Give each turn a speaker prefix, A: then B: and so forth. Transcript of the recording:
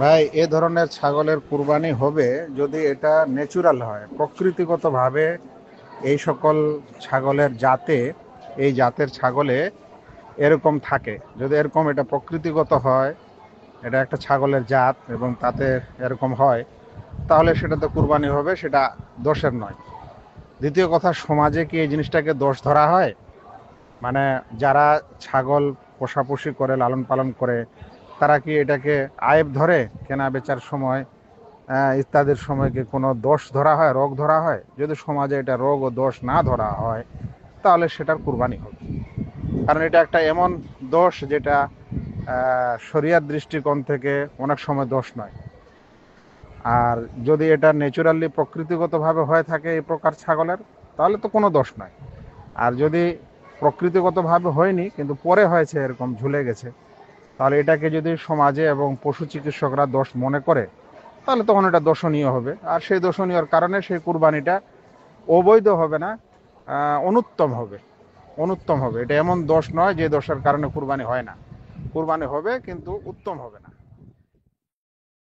A: ভাই, এ ধরনের ছাগলের কুরবানি হবে যদি এটা ন্যাচুরাল হয়, প্রকৃতিগতভাবে। এই সকল ছাগলের জাতে, এই জাতের ছাগলে এরকম থাকে। যদি এরকম এটা প্রকৃতিগত হয়, এটা একটা ছাগলের জাত এবং তাতে এরকম হয়, তাহলে সেটাতে কুরবানি হবে, সেটা দোষের নয়। দ্বিতীয় কথা, সমাজে কি এই জিনিসটাকে দোষ ধরা হয়? মানে যারা ছাগল পোষাপুষি করে, লালন পালন করে, তারা কি এটাকে আয়েব ধরে কেনা বেচার সময়, ইত্যাদির সময় কি কোনো দোষ ধরা হয়, রোগ ধরা হয়? যদি সমাজে এটা রোগ ও দোষ না ধরা হয়, তাহলে সেটার কুরবানি হবে। কারণ এটা একটা এমন দোষ যেটা শরিয়ার দৃষ্টিকোণ থেকে অনেক সময় দোষ নয়। আর যদি এটা ন্যাচুরালি প্রকৃতিগতভাবে হয়ে থাকে এই প্রকার ছাগলের, তাহলে তো কোনো দোষ নয়। আর যদি প্রকৃতিগতভাবে হয়নি কিন্তু পরে হয়েছে, এরকম ঝুলে গেছে, তাহলে এটাকে যদি সমাজে এবং পশু চিকিৎসকরা দোষ মনে করে, তাহলে তখন এটা দোষণীয় হবে। আর সেই দোষণীয়র কারণে সেই কুরবানিটা অবৈধ হবে না, অনুত্তম হবে। অনুত্তম হবে। এটা এমন দোষ নয় যে দোষের কারণে কুরবানি হয় না। কুরবানি হবে কিন্তু উত্তম হবে না।